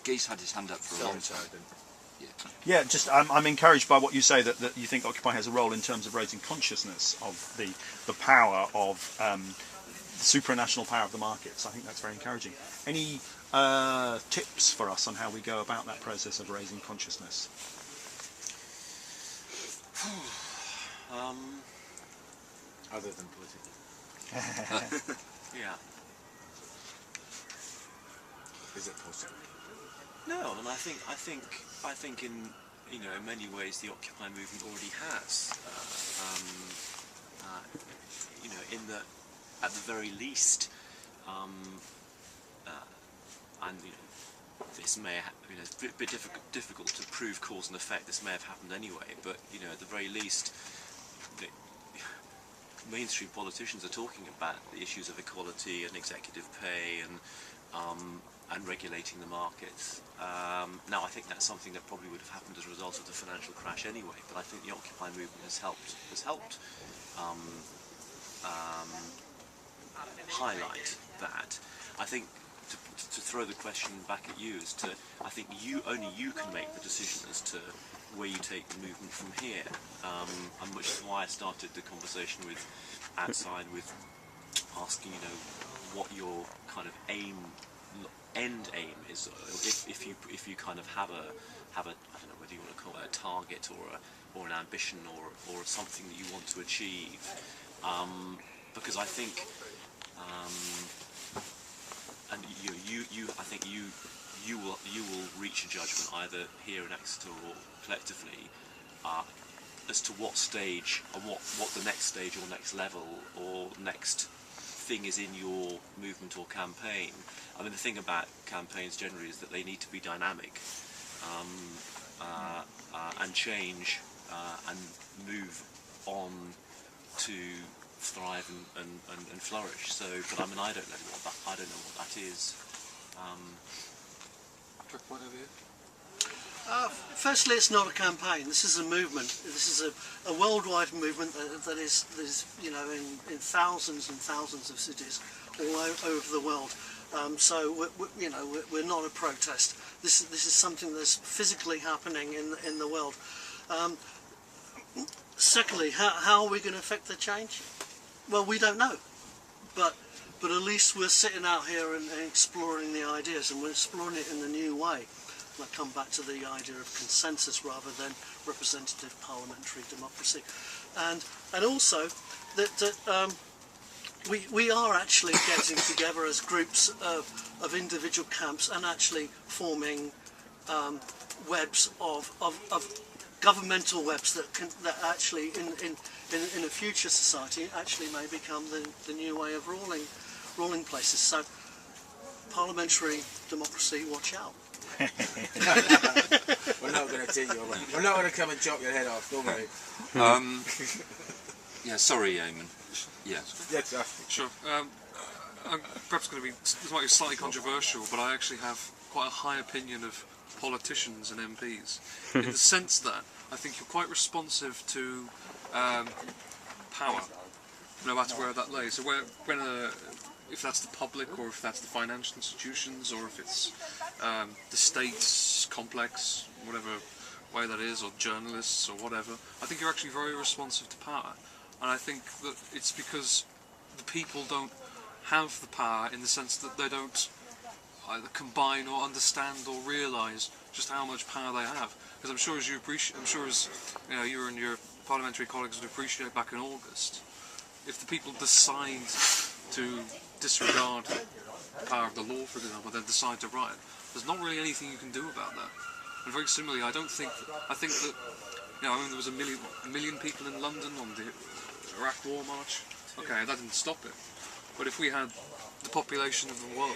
Geese had his hand up for a long time. Yeah, just I'm encouraged by what you say that you think Occupy has a role in terms of raising consciousness of the power of the supranational power of the markets. I think that's very encouraging. Any tips for us on how we go about that process of raising consciousness? Other than political. Yeah. Is it possible? No, and I think in in many ways the Occupy movement already has. In that at the very least, and this may it's a bit difficult to prove cause and effect. This may have happened anyway, but at the very least, the mainstream politicians are talking about the issues of equality and executive pay and regulating the markets. Now, I think that's something that probably would have happened as a result of the financial crash anyway. But I think the Occupy movement has helped highlight that. I think to throw the question back at you is I think only you can make the decision as to where you take the movement from here, and which is why I started the conversation with asking what your kind of end aim is, if you kind of have a I don't know whether you want to call it a target or an ambition or something that you want to achieve, because I think and I think you will reach a judgment either here in Exeter or collectively as to what stage and what the next stage or next level or next thing is in your movement or campaign. I mean, the thing about campaigns generally is that they need to be dynamic and change and move on to thrive and flourish. So, but I mean, I don't know what that is. Point over here. Firstly, it's not a campaign. This is a movement. This is a worldwide movement that is in thousands and thousands of cities all over the world. So we're not a protest. This is something that's physically happening in the world. Secondly, how are we going to affect the change? Well, we don't know, but at least we're sitting out here and exploring the ideas, and we're exploring it in a new way. And I come back to the idea of consensus rather than representative parliamentary democracy, and also that we are actually getting together as groups of individual camps and actually forming webs of governmental webs that actually in a future society actually may become the new way of ruling places. So parliamentary democracy, watch out. We're not going to take you away. We're not going to come and chop your head off, don't worry. Yeah, sorry, Eamon. Yeah. Yes, sure. I'm perhaps going to be, this might be slightly controversial, but I actually have quite a high opinion of politicians and MPs, in the sense that I think you're quite responsive to power, no matter where that lays. So if that's the public, or if that's the financial institutions, or if it's the state's complex, whatever way that is, or journalists, or whatever, I think you're actually very responsive to power. And I think that it's because the people don't have the power, in the sense that they don't either combine or understand or realise just how much power they have. Because I'm sure as you you and your parliamentary colleagues would appreciate back in August, if the people decide to disregard the power of the law, for example, then decide to riot, there's not really anything you can do about that. And very similarly, I think that there was a million people in London on the Iraq War March. Okay, that didn't stop it. But if we had the population of the world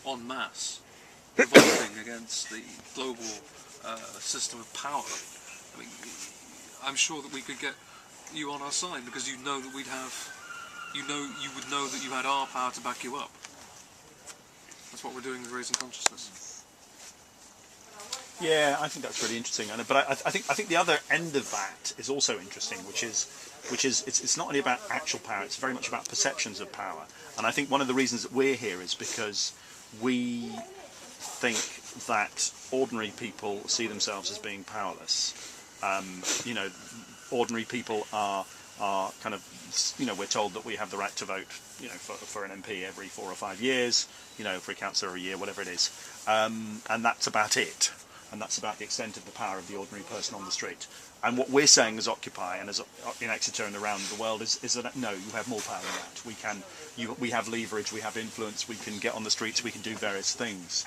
en masse revolting against the global system of power, I mean, I'm sure that we could get you on our side, because you know that you would know that you had our power to back you up. That's what we're doing with raising consciousness. Yeah, I think that's really interesting. But I think the other end of that is also interesting, which is it's not only about actual power; it's very much about perceptions of power. And I think one of the reasons that we're here is because we think that ordinary people see themselves as being powerless. You know, ordinary people are kind of, you know, we're told that we have the right to vote, you know, for an MP every 4 or 5 years, you know, for a councillor a year, whatever it is, and that's about it, and that's about the extent of the power of the ordinary person on the street. And what we're saying as Occupy and as in Exeter and around the world is that no, you have more power than that. We have leverage, we have influence, we can get on the streets, we can do various things.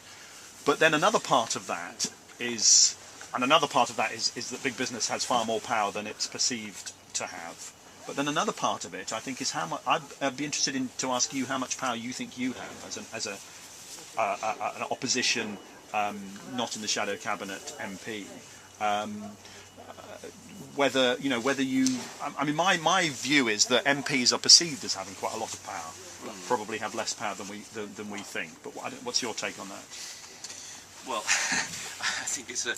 But then another part of that is that big business has far more power than it's perceived to have. But then another part of it, I think, is how much. I'd be interested to ask you how much power you think you have as an opposition, not in the shadow cabinet MP. Whether you. I mean, my view is that MPs are perceived as having quite a lot of power, probably have less power than we think. But what's your take on that? Well, I think it's a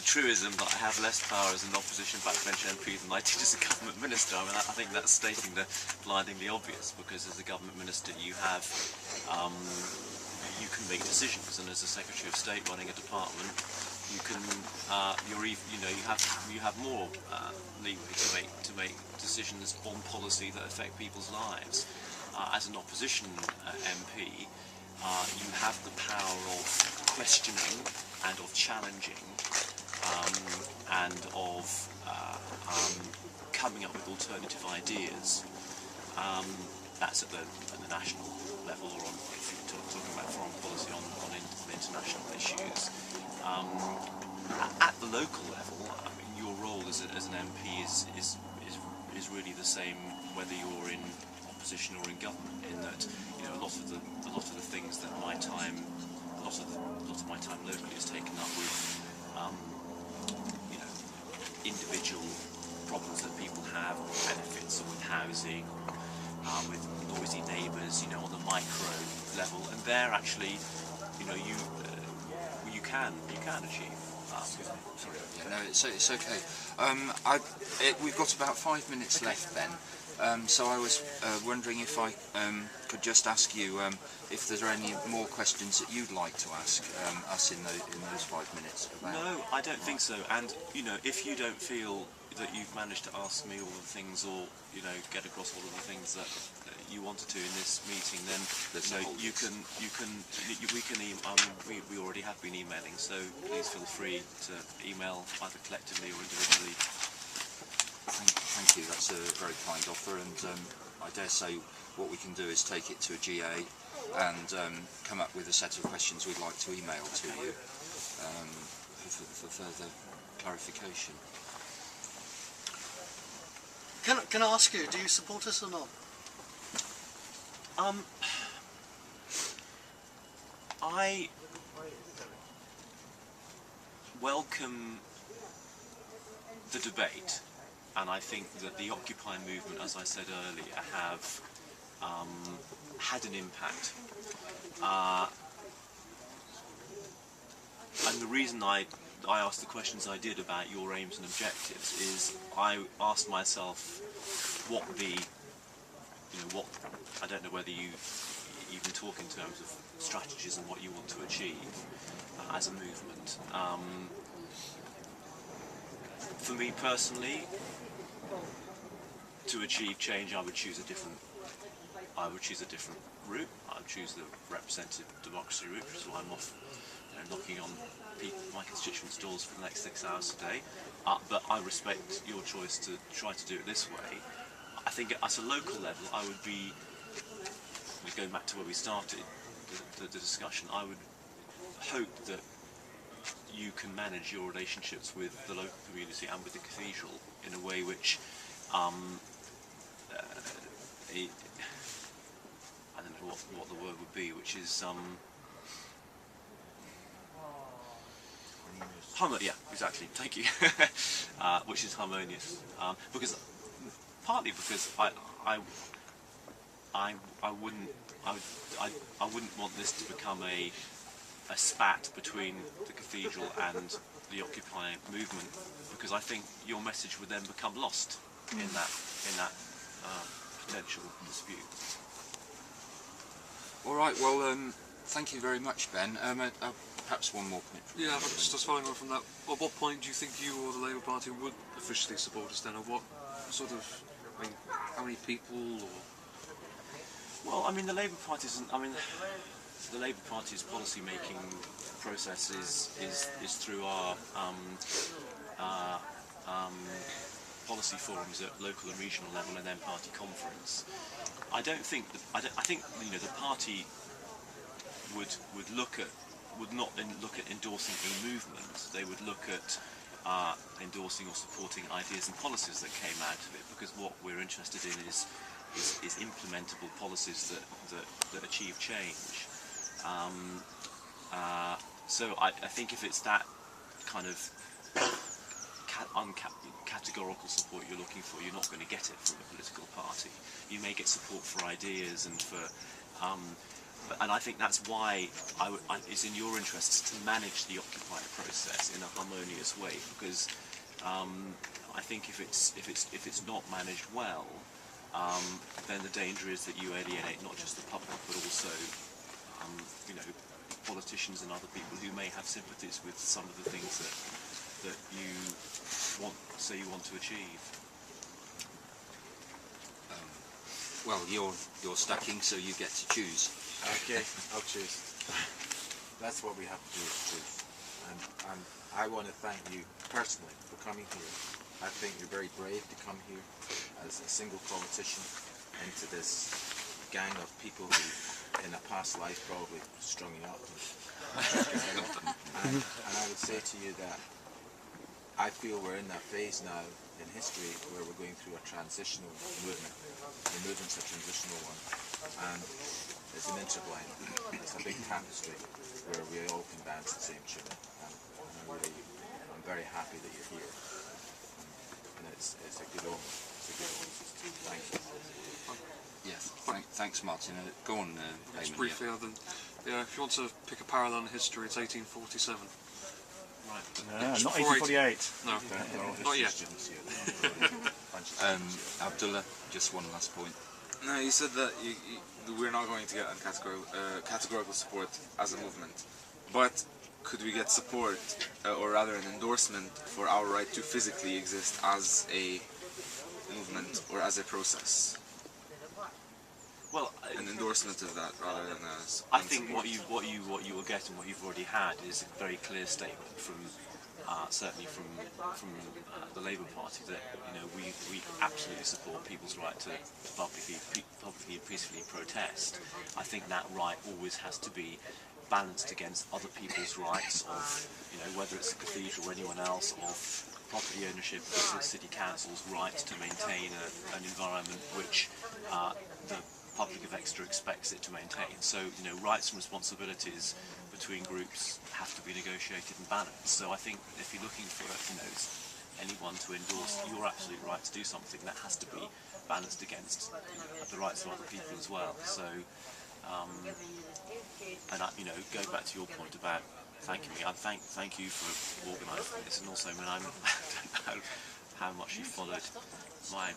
truism that I have less power as an opposition backbench MP than I did as a government minister. I mean, I think that's stating the blindingly obvious, because as a government minister you have you can make decisions, and as a Secretary of State running a department, you can you have more leeway to make decisions on policy that affect people's lives. As an opposition MP, you have the power of questioning and of challenging and of coming up with alternative ideas. That's at the national level, or if you're talking about foreign policy on international issues. At the local level, I mean, your role as an MP is really the same whether you're in opposition or in government, in that, you know, a lot of the things that a lot of my time locally is taken up with you know, individual problems that people have, benefits, or with housing, with noisy neighbours, you know, on the micro level, and there actually, you know, you can achieve. Sorry. Yeah, no, it's okay. We've got about 5 minutes left, Ben. So I was wondering if I could just ask you if there are any more questions that you'd like to ask us in those 5 minutes. No, I don't think so. And you know, if you don't feel that you've managed to ask me all the things, or you know, get across all of the things that you wanted to in this meeting, then we already have been emailing. So please feel free to email either collectively or individually. Thank you, that's a very kind offer, and I dare say what we can do is take it to a GA and come up with a set of questions we'd like to email to you for further clarification. Can I ask you, do you support us or not? I welcome the debate, and I think that the Occupy movement, as I said earlier, have had an impact. And the reason I asked the questions I did about your aims and objectives is I asked myself what I don't know whether you even talk in terms of strategies and what you want to achieve as a movement. For me personally, to achieve change, I would choose a different route. I would choose the representative democracy route, which is why I'm off, knocking on my constituents' doors for the next 6 hours a day. But I respect your choice to try to do it this way. I think at a local level, I would be, going back to where we started the discussion, I would hope that you can manage your relationships with the local community and with the cathedral in a way which I don't know what the word would be, which is yeah, exactly. Thank you. Which is harmonious, partly because I wouldn't want this to become a spat between the cathedral and the Occupy movement, because I think your message would then become lost in that potential dispute. All right. Well, Thank you very much, Ben. Perhaps one more point. Yeah, but just following on from that, at what point do you think you or the Labour Party would officially support us then, or what sort of, I mean, how many people, or... Well, I mean, the Labour Party's policy-making process is through our policy forums at local and regional level, and then party conference. I think you know, the party would not look at endorsing a movement. They would look at endorsing or supporting ideas and policies that came out of it, because what we're interested in is implementable policies that achieve change. So I think if it's that kind of categorical support you're looking for, you're not going to get it from a political party. You may get support for ideas and for, and I think that's why it's in your interests to manage the occupier process in a harmonious way, because I think if it's not managed well, then the danger is that you alienate not just the public but also you know, politicians and other people who may have sympathies with some of the things that you want to achieve. Well, you're stacking, so you get to choose. Okay, I'll choose. That's what we have to do, is choose. And I want to thank you personally for coming here. I think you're very brave to come here as a single politician into this gang of people who in a past life probably strung you up. And I would say to you that I feel we're in that phase now in history where we're going through a transitional movement. The movement's a transitional one, and it's an intertwine. It's a big tapestry where we all can dance the same tune. And I'm very happy that you're here. And it's a good omen. It's a good omen. Thank you. Yes, thanks, Martin. Go on, Just Eamon, briefly, yeah, if you want to pick a parallel in history, it's 1847. Right. Not Before 1848. No, not yet. Abdullah, just one last point. No, you said that we're not going to get a categorical support as a movement, but could we get support, or rather an endorsement, for our right to physically exist as a movement or as a process? Well, An endorsement of that rather than as. I think what you will get and what you've already had is a very clear statement from certainly from the Labour Party that, you know, we absolutely support people's right to publicly and peacefully protest. I think that right always has to be balanced against other people's rights of, you know, whether it's a cathedral or anyone else, of property ownership, the city council's rights to maintain an environment which the public of Exeter expects it to maintain. So, you know, rights and responsibilities between groups have to be negotiated and balanced. So I think if you're looking for, you know, anyone to endorse your absolute right to do something, that has to be balanced against, you know, the rights of other people as well. So, and you know, going back to your point about thanking me, I thank you for organising this, and also, I mean, I don't know how much you followed my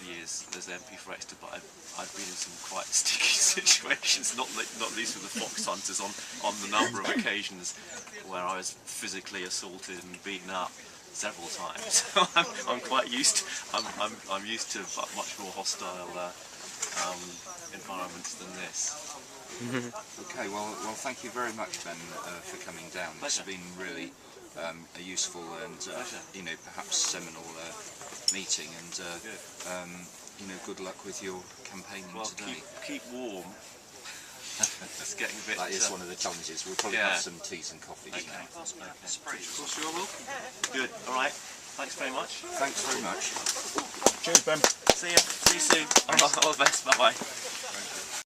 years as MP for Exeter, but I've been in some quite sticky situations, not least with the fox hunters on the number of occasions where I was physically assaulted and beaten up several times. So I'm quite used. I'm used to much more hostile environments than this. Okay, well, thank you very much, Ben, for coming down. It's Pleasure. been really a useful and you know, perhaps seminal meeting, and you know, good luck with your campaign Well, today. keep warm. It's getting a bit. That is one of the challenges. We'll probably have some teas and coffees Okay. now. Of course, you are welcome. Good. All right. Thanks very much. Thanks very much. Cheers, Ben. See you. See you soon. All the best. Bye bye.